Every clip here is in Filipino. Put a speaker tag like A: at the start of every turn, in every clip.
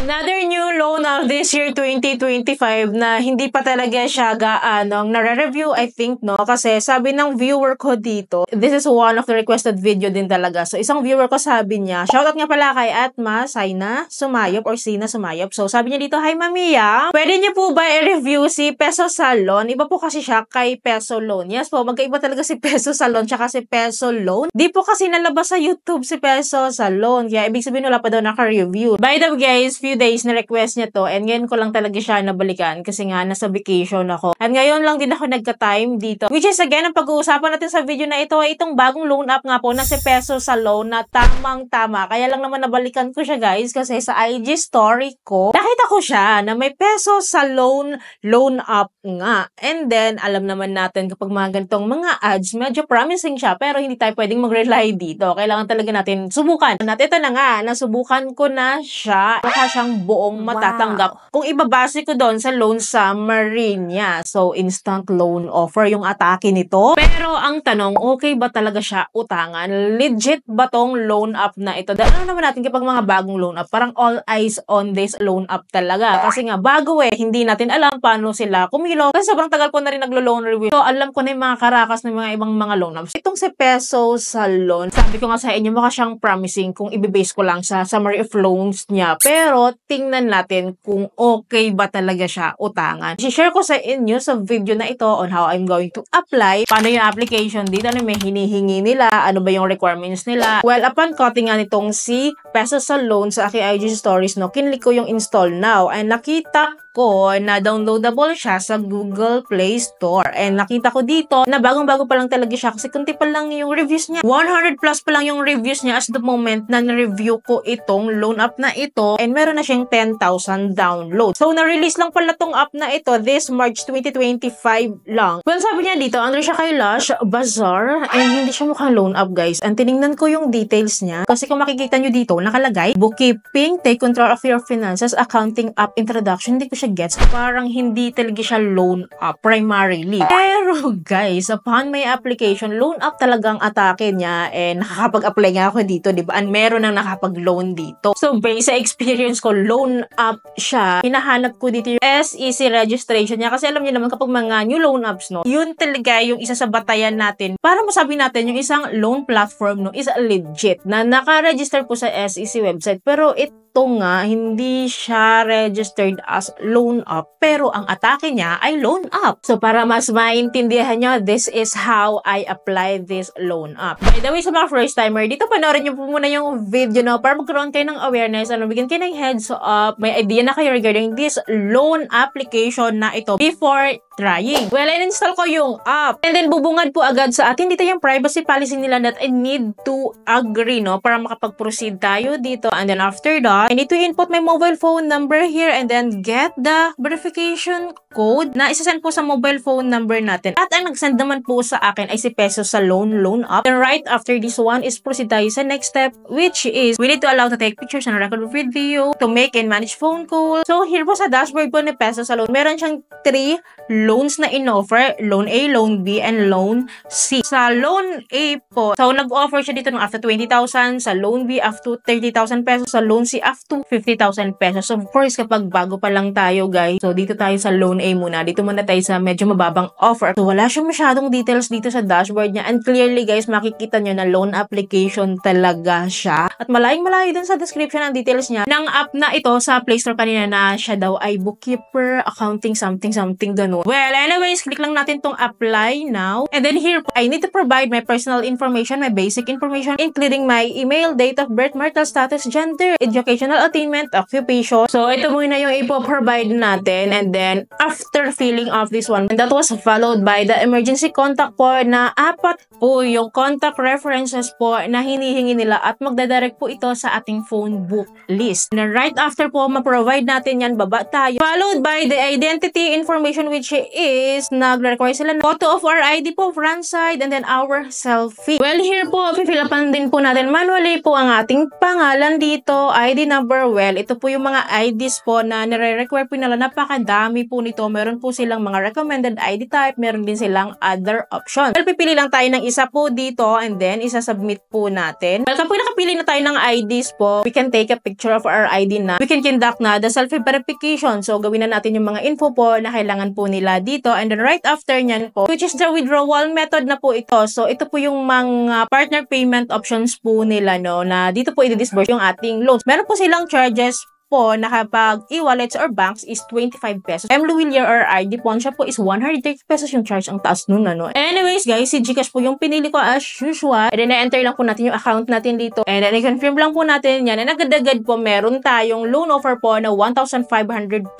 A: Another new loan of this year 2025 na hindi pa talaga siya gaano nare-review, I think, no? Kasi sabi ng viewer ko dito, this is one of the requested video din talaga. So, isang viewer ko sabi niya, shoutout nga pala kay Atma, Saina Sumayop or Sina Sumayop. So, sabi niya dito, hi Mamiya, pwede niyo po ba i-review si Peso Salon? Iba po kasi siya kay Peso Loan. Yes po, magkaiba talaga si Peso Salon tsaka si Peso Loan. Di po kasi nalabas sa YouTube si Peso Salon. Kaya ibig sabihin wala pa daw naka-review. By the way guys, few days na request niya to and ngayon ko lang talaga siya nabalikan kasi nga nasa vacation ako. At ngayon lang din ako nagka-time dito. Which is again, ang pag-uusapan natin sa video na ito ay itong bagong loan app nga po na si Peso Salon na tamang-tama. Kaya lang naman nabalikan ko siya guys kasi sa IG story ko, nakita ko siya na may Peso Salon loan app nga. And then, alam naman natin kapag mga ganitong mga ads, medyo promising siya pero hindi tayo pwedeng mag-rely dito. Kailangan talaga natin subukan. At ito na nga, nasubukan ko na siya. Mukha siyang buong matatanggap. Kung ibabase ko doon sa loan summary niya. So, instant loan offer yung atake nito. Pero ang tanong, okay ba talaga siya utangan? Legit ba tong loan app na ito? Dahil ano naman natin kapag mga bagong loan app, parang all eyes on this loan app talaga. Kasi nga, bago hindi natin alam paano sila kumilo. Kasi sobrang tagal ko na rin naglo-loan review. So, alam ko na yung mga karakas ng mga ibang mga loan apps. Itong si Peso Salon, sabi ko nga sa inyo, mukha siyang promising kung ibibase ko lang sa summary of loans niya. Pero, tingnan natin kung okay ba talaga siya utangan. I-share ko sa inyo sa video na ito on how I'm going to apply. Paano yung application dito? Ano may hinihingi nila? Ano ba yung requirements nila? Well, upon cutting nga nitong si Peso Salon sa aking IG stories, no, kinlik ko yung install now. And nakita ko na downloadable siya sa Google Play Store. And nakita ko dito na bagong-bago pa lang talaga siya kasi kunti pa lang yung reviews niya. 100 plus pa lang yung reviews niya as the moment na na-review ko itong loan app na ito and meron na siyang 10,000 downloads. So, na-release lang pala tong app na ito this March 2025 lang. Well, sabi niya dito, under siya kay Lush Bazaar and hindi siya mukhang loan app guys. And tinignan ko yung details niya kasi kung makikita nyo dito, nakalagay, bookkeeping, take control of your finances, accounting app introduction. Hindi ko siya gets. Parang hindi talaga siya loan app primarily. Pero guys, upon my application, loan app talagang atake niya and nakakapag-apply nga ako dito, di ba? And meron nang nakapag-loan dito. So, based sa experience ko, loan app siya. Hinahanap ko dito yung SEC registration niya kasi alam niyo naman kapag mga new loan apps, no, yun talaga yung isa sa batayan natin para masabi natin yung isang loan platform, no, is legit na naka-register po sa SEC website. Pero ito nga, hindi siya registered as loan app, pero ang atake niya ay loan app. So, para mas maintindihan nyo, this is how I apply this loan app. By the way, sa mga first timer, dito panoorin nyo po muna yung video, no, para magkaroon kayo ng awareness, bigyan kayo ng heads up, may idea na kayo regarding this loan application na ito before trying. Well, in-install ko yung app. And then, bubungad po agad sa atin. Dito yung privacy policy nila that I need to agree, no, para makapag-proceed tayo dito. And then, after that, I need to input my mobile phone number here and then get the verification code na isasend po sa mobile phone number natin. At ang nag-send naman po sa akin ay si Peso Salon loan app. And right after this one is proceed tayo sa next step, which is we need to allow to take pictures and record video, to make and manage phone call. So, here po sa dashboard po ni Peso Salon, meron siyang 3 loans na in-offer, loan A, loan B, and loan C. Sa loan A po, so nag-offer siya dito ng up to 20,000, sa loan B up to 30,000 pesos, sa loan C up to 50,000 pesos. So, of course, kapag bago pa lang tayo, guys, so dito tayo sa loan A muna. Dito muna tayo sa medyo mababang offer. So, wala siyang masyadong details dito sa dashboard niya. And clearly, guys, makikita nyo na loan application talaga siya. At malayong-malayo dun sa description ng details niya ng app na ito sa Play Store kanina na siya daw ay bookkeeper, accounting, something, ganun. Well, anyways, click lang natin tong apply now. And then here, I need to provide my personal information, my basic information, including my email, date of birth, marital status, gender, educational attainment, occupation. So, ito muna yung ipo-provide natin. And then, after filling off this one, and that was followed by the emergency contact po na 4 po yung contact references po na hinihingi nila at magdadirect po ito sa ating phone book list. And right after po, ma-provide natin yan, baba tayo. Followed by the identity information which is nag-require sila ng photo of our ID po, front side, and then our selfie. Well, here po, fill upan din po natin manually po ang ating pangalan dito, ID number, well, ito po yung mga IDs po na nire-require po nila. Napakadami po nito. Meron po silang mga recommended ID type, meron din silang other options. Well, pipili lang tayo ng isa po dito and then isa-submit po natin. Well, kapag nakapili na tayo ng IDs po, we can take a picture of our ID na. We can conduct na the self-verification. So, gawin na natin yung mga info po na kailangan po nila dito. And then right after nyan po, which is the withdrawal method na po ito. So, ito po yung mga partner payment options po nila, no, na dito po i-disburse yung ating loans. Meron po silang charges po na kapag e-wallets or banks is 25 pesos. Mluwillier or ID Poncha po is 130 pesos yung charge. Ang taas nun, ano. Anyways, guys, si GCash po yung pinili ko as usual. And then, na-enter lang po natin yung account natin dito. And then, i-confirm lang po natin yan. And agad-agad po, meron tayong loan offer po na 1,500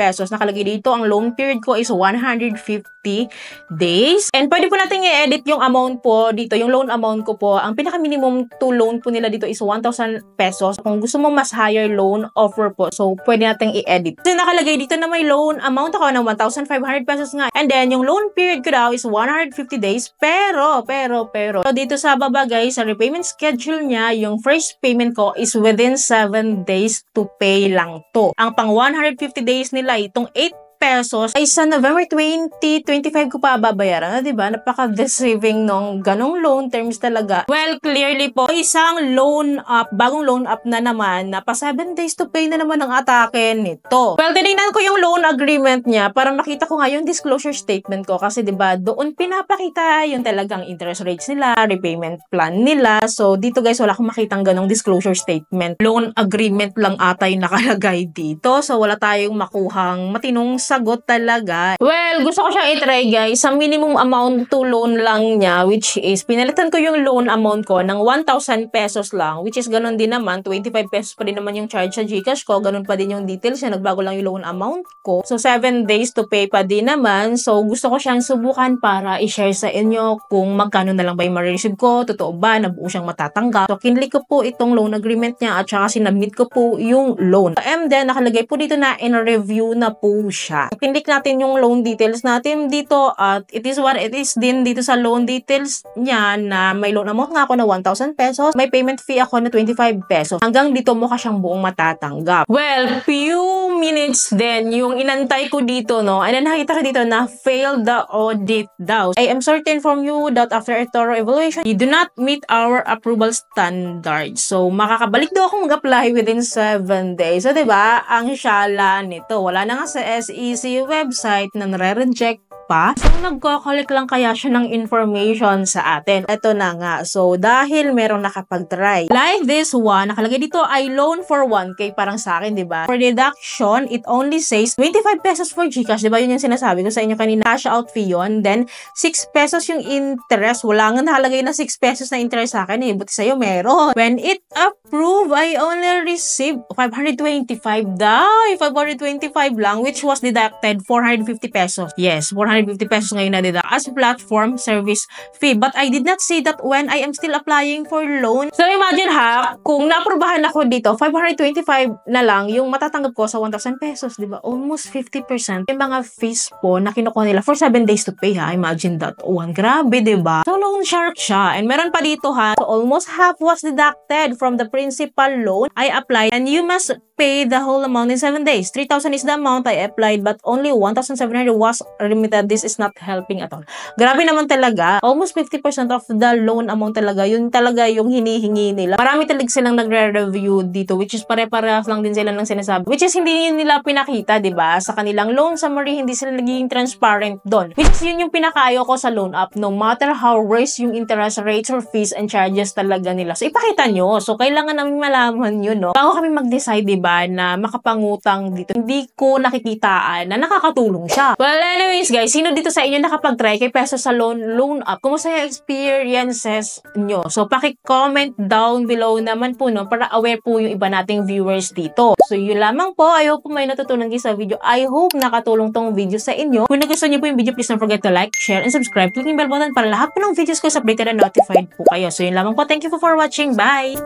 A: pesos. Nakalagay dito, ang loan period ko is 150 days. And pwede po natin i-edit yung amount po dito. Yung loan amount ko po, ang pinaka-minimum to loan po nila dito is 1,000 pesos. Kung gusto mo mas higher loan offer po, so pwede natin i-edit. So nakalagay dito na may loan amount ako ng 1,500 pesos nga. And then yung loan period ko daw is 150 days. Pero, so dito sa baba guys, sa repayment schedule niya, yung first payment ko is within 7 days to pay lang to. Ang pang 150 days nila, itong 8 pesos ay sa November 2025 ko pa babayaran, diba? Napaka-deceiving nung ganong loan terms talaga. Well, clearly po, isang loan up, bagong loan up na naman, na pa 7 days to pay na naman ang atake nito. Well, tinignan ko yung loan agreement niya para makita ko nga yung disclosure statement ko kasi diba, doon pinapakita yung talagang interest rates nila, repayment plan nila. So, dito guys, wala akong makitang ganong disclosure statement. Loan agreement lang ata yung nakalagay dito. So, wala tayong makuhang matinong sagot talaga. Well, gusto ko siyang i-try guys. Sa minimum amount to loan lang niya, which is, pinalitan ko yung loan amount ko ng 1,000 pesos lang, which is ganun din naman, 25 pesos pa din naman yung charge sa GCash ko, ganun pa din yung details niya, nagbago lang yung loan amount ko. So, 7 days to pay pa din naman. So, gusto ko siyang subukan para i-share sa inyo kung magkano na lang ba yung ma-receive ko, totoo ba, nabuo siyang matatanggap. So, kinlik ko po itong loan agreement niya at saka sinabmit ko po yung loan. And then, nakalagay po dito na in review na po siya. Kinlik natin yung loan details natin dito at it is what it is din dito sa loan details niya na may loan amount nga ako na 1,000 pesos. May payment fee ako na 25 pesos. Hanggang dito mo ka siyang buong matatanggap. Well, few minutes then yung inantay ko dito, no? And then nakita ko dito na failed the audit daw. I am sorry to inform you that after a thorough evaluation, you do not meet our approval standards. So, makakabalik daw ako mag-apply within 7 days. So, diba? Ang syala nito. Wala na nga sa SEC website na nare-reject pa. So, nagko-collect lang kaya siya ng information sa atin. Ito na nga. So, dahil merong nakapag-try. Like this one, nakalagay dito ay loan for 1K parang sa akin, diba? For deduction, it only says 25 pesos for GCash. Diba? Yun yung sinasabi ko sa inyo kanina. Cash out fee yun. Then, 6 pesos yung interest. Wala nga nakalagay na 6 pesos na interest sa akin eh. Buti sa'yo meron. When it approved, I only received 525 daw. 525 lang, which was deducted 450 pesos. Yes, 450 pesos ngayon na deduct as platform service fee. But I did not see that when I am still applying for loan. So imagine ha, kung naaprubahan ako dito, 525 na lang yung matatanggap ko sa 1,000 pesos, di ba? Almost 50% yung mga fees po na kinukuha nila for 7 days to pay ha. Imagine that one. Grabe, di ba? So loan shark siya. And meron pa dito ha, so almost half was deducted from the principal loan I applied and you must pay the whole amount in 7 days. 3,000 is the amount I applied but only 1,700 was remitted. This is not helping at all. Grabe naman talaga. Almost 50% of the loan amount talaga. Yun talaga yung hinihingi nila. Marami talaga silang nagre-review dito which is pare-parehas lang din sila ng sinasabi. Which is hindi nila pinakita, diba? Sa kanilang loan summary, hindi sila naging transparent doon. Which is yun yung pinakaayo ko sa loan app. No matter how worse yung interest rates or fees and charges talaga nila. So, ipakita nyo. So, kailangan namin malaman yun, no? Bago kami mag-decide, diba, na makapangutang dito. Hindi ko nakikitaan na nakakatulong siya. Well, anyways, guys, sino dito sa inyo nakapag-try kay Peso sa loan app? Kumusta yung experiences nyo? So, paki-comment down below naman po, no? Para aware po yung iba nating viewers dito. So, yun lamang po. I hope may natutunan kayo sa video. I hope nakatulong tong video sa inyo. Kung nagustuhan niyo po yung video, please don't forget to like, share, and subscribe. Click yung bell button para lahat po ng videos ko sa updated and notified po kayo. So, yun lamang po. Thank you for watching. Bye!